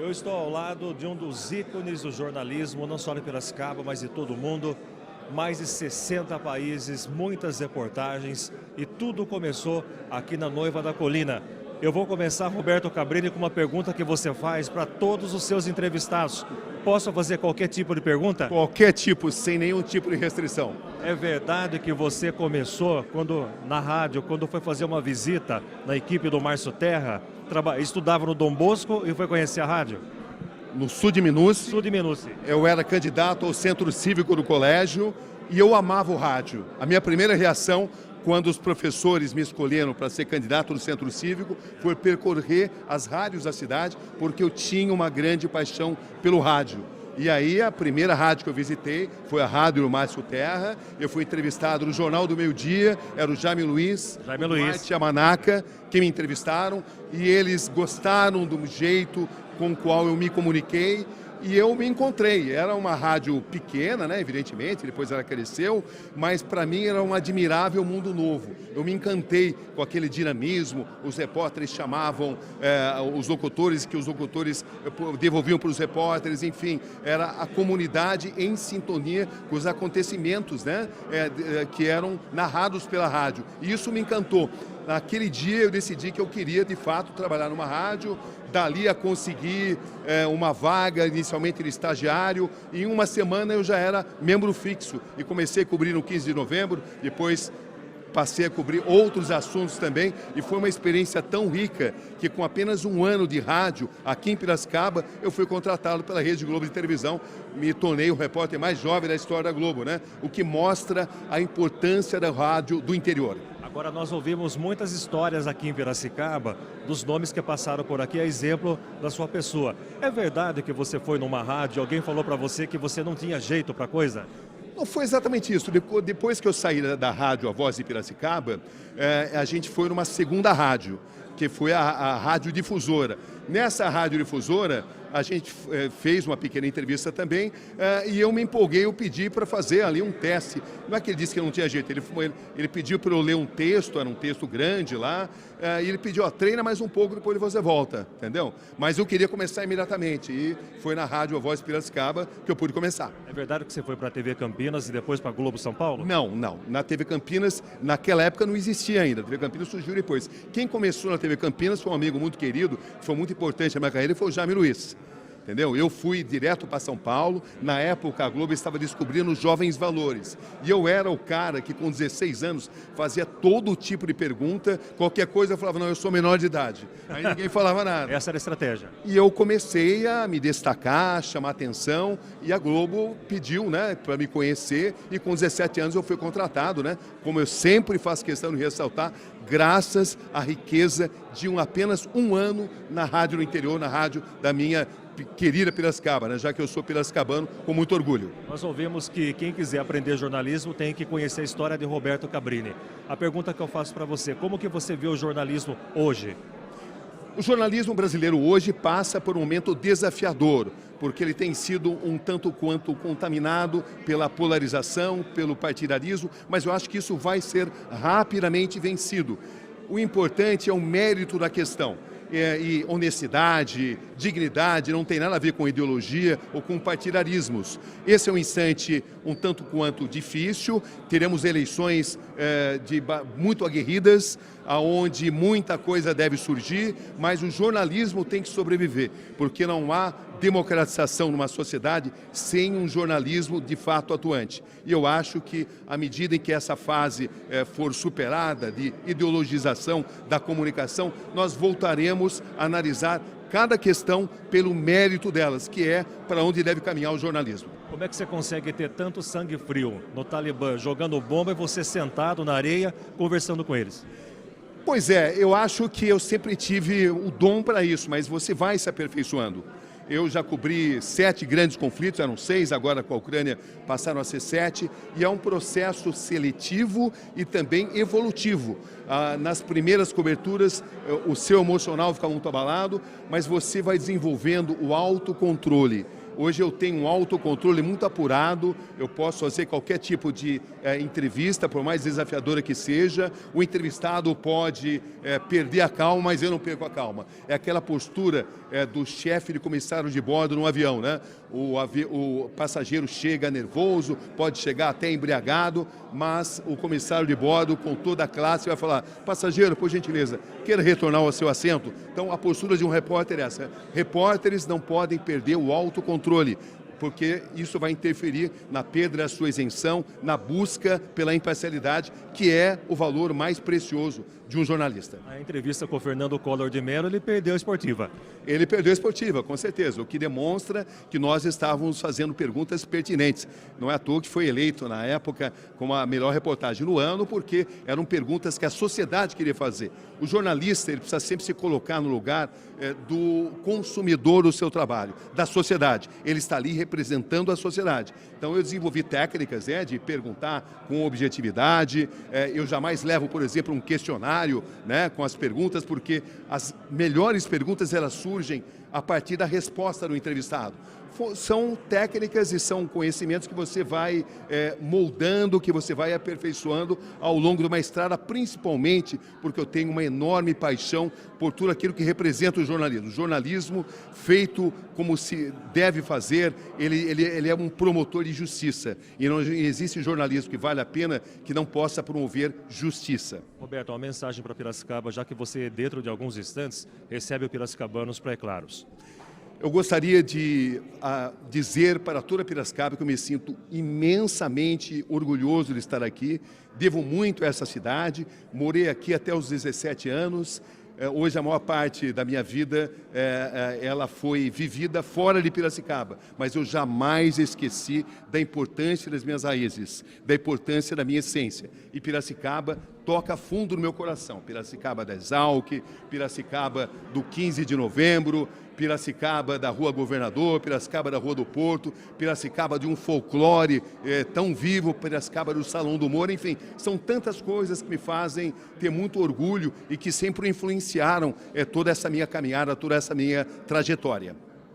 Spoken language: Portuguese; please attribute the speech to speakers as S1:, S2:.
S1: Eu estou ao lado de um dos ícones do jornalismo, não só de Piracicaba, mas de todo o mundo. Mais de 60 países, muitas reportagens e tudo começou aqui na Noiva da Colina. Eu vou começar, Roberto Cabrini, com uma pergunta que você faz para todos os seus entrevistados. Posso fazer qualquer tipo de pergunta?
S2: Qualquer tipo, sem nenhum tipo de restrição.
S1: É verdade que você começou na rádio, quando foi fazer uma visita na equipe do Márcio Terra, estudava no Dom Bosco e foi conhecer a rádio?
S2: No Sul de Minas, eu era candidato ao centro cívico do colégio e eu amava o rádio. A minha primeira reação, quando os professores me escolheram para ser candidato no centro cívico, foi percorrer as rádios da cidade, porque eu tinha uma grande paixão pelo rádio. E aí a primeira rádio que eu visitei foi a rádio do Márcio Terra. Eu fui entrevistado no Jornal do Meio Dia, era o Jaime Luiz, Marte Yamanaka, que me entrevistaram, e eles gostaram do jeito com o qual eu me comuniquei. E eu me encontrei, era uma rádio pequena, né, evidentemente, depois ela cresceu, mas para mim era um admirável mundo novo. Eu me encantei com aquele dinamismo, os repórteres chamavam os locutores, que os locutores devolviam para os repórteres, enfim, era a comunidade em sintonia com os acontecimentos, né, que eram narrados pela rádio. E isso me encantou. Naquele dia eu decidi que eu queria, de fato, trabalhar numa rádio, dali a conseguir uma vaga, inicialmente de estagiário, e em uma semana eu já era membro fixo e comecei a cobrir no 15 de novembro, depois passei a cobrir outros assuntos também, e foi uma experiência tão rica que com apenas um ano de rádio aqui em Piracicaba, eu fui contratado pela Rede Globo de televisão, me tornei o repórter mais jovem da história da Globo, né? O que mostra a importância da rádio do interior.
S1: Agora nós ouvimos muitas histórias aqui em Piracicaba, dos nomes que passaram por aqui, a exemplo da sua pessoa. É verdade que você foi numa rádio e alguém falou para você que você não tinha jeito para coisa?
S2: Não foi exatamente isso. Depois que eu saí da rádio A Voz de Piracicaba, a gente foi numa segunda rádio, que foi a Rádio Difusora. Nessa Rádio Difusora, a gente fez uma pequena entrevista também e eu me empolguei, eu pedi para fazer ali um teste. Não é que ele disse que não tinha jeito, ele pediu para eu ler um texto, era um texto grande lá, e ele pediu, treina mais um pouco, depois você volta, entendeu? Mas eu queria começar imediatamente e foi na Rádio A Voz de Piracicaba que eu pude começar.
S1: É verdade que você foi para a TV Campinas e depois para a Globo São Paulo?
S2: Não. Na TV Campinas, naquela época não existia ainda, a TV Campinas surgiu depois. Quem começou na TV Campinas foi um amigo muito querido, que foi muito importante na minha carreira, foi o Jaime Luiz. Entendeu? Eu fui direto para São Paulo, na época a Globo estava descobrindo os Jovens Valores. E eu era o cara que com 16 anos fazia todo tipo de pergunta, qualquer coisa eu falava, não, eu sou menor de idade. Aí ninguém falava nada.
S1: Essa era a estratégia.
S2: E eu comecei a me destacar, chamar atenção, e a Globo pediu, né, para me conhecer, e com 17 anos eu fui contratado, né, como eu sempre faço questão de ressaltar, graças à riqueza de apenas um ano na rádio no interior, na rádio da minha querida Piracicaba, né? Já que eu sou piracicabano com muito orgulho.
S1: Nós ouvimos que quem quiser aprender jornalismo tem que conhecer a história de Roberto Cabrini. A pergunta que eu faço para você, como que você vê o jornalismo hoje?
S2: O jornalismo brasileiro hoje passa por um momento desafiador, porque ele tem sido um tanto quanto contaminado pela polarização, pelo partidarismo, mas eu acho que isso vai ser rapidamente vencido. O importante é o mérito da questão. E honestidade, dignidade, não tem nada a ver com ideologia ou com partidarismos. Esse é um instante um tanto quanto difícil, teremos eleições muito aguerridas, onde muita coisa deve surgir, mas o jornalismo tem que sobreviver, porque não há democratização numa sociedade sem um jornalismo de fato atuante. E eu acho que, à medida em que essa fase for superada de ideologização da comunicação, nós voltaremos a analisar cada questão pelo mérito delas, que é para onde deve caminhar o jornalismo.
S1: Como é que você consegue ter tanto sangue frio no Talibã, jogando bomba e você sentado na areia, conversando com eles?
S2: Pois é, eu acho que eu sempre tive o dom para isso, mas você vai se aperfeiçoando. Eu já cobri 7 grandes conflitos, eram 6, agora com a Ucrânia passaram a ser 7, e é um processo seletivo e também evolutivo. Nas primeiras coberturas, o seu emocional fica muito abalado, mas você vai desenvolvendo o autocontrole. Hoje eu tenho um autocontrole muito apurado, eu posso fazer qualquer tipo de entrevista, por mais desafiadora que seja. O entrevistado pode perder a calma, mas eu não perco a calma. É aquela postura do chefe de comissário de bordo no avião, né? O passageiro chega nervoso, pode chegar até embriagado, mas o comissário de bordo, com toda a classe, vai falar: passageiro, por gentileza, queira retornar ao seu assento. Então, a postura de um repórter é essa. Repórteres não podem perder o autocontrole, porque isso vai interferir na perda da sua isenção, na busca pela imparcialidade, que é o valor mais precioso de um jornalista.
S1: A entrevista com o Fernando Collor de Mello, ele perdeu a esportiva.
S2: Ele perdeu a esportiva, com certeza, o que demonstra que nós estávamos fazendo perguntas pertinentes. Não é à toa que foi eleito, na época, como a melhor reportagem do ano, porque eram perguntas que a sociedade queria fazer. O jornalista, ele precisa sempre se colocar no lugar do consumidor do seu trabalho, da sociedade. Ele está ali representando a sociedade. Então, eu desenvolvi técnicas de perguntar com objetividade. Eu jamais levo, por exemplo, um questionário, com as perguntas, porque as melhores perguntas elas surgem a partir da resposta do entrevistado. São técnicas e são conhecimentos que você vai moldando, que você vai aperfeiçoando ao longo de uma estrada, principalmente porque eu tenho uma enorme paixão por tudo aquilo que representa o jornalismo. O jornalismo feito como se deve fazer, ele é um promotor de justiça. E não existe jornalismo que vale a pena que não possa promover justiça.
S1: Roberto, uma mensagem para Piracicaba, já que você, dentro de alguns instantes, recebe o Piracicabanos pré-claros.
S2: Eu gostaria de dizer para toda Piracicaba que eu me sinto imensamente orgulhoso de estar aqui. Devo muito a essa cidade, morei aqui até os 17 anos. Hoje a maior parte da minha vida ela foi vivida fora de Piracicaba, mas eu jamais esqueci da importância das minhas raízes, da importância da minha essência. E Piracicaba toca fundo no meu coração. Piracicaba da Exalc, Piracicaba do 15 de novembro, Piracicaba da Rua Governador, Piracicaba da Rua do Porto, Piracicaba de um folclore tão vivo, Piracicaba do Salão do Humor, enfim, são tantas coisas que me fazem ter muito orgulho e que sempre influenciaram toda essa minha caminhada, toda essa minha trajetória.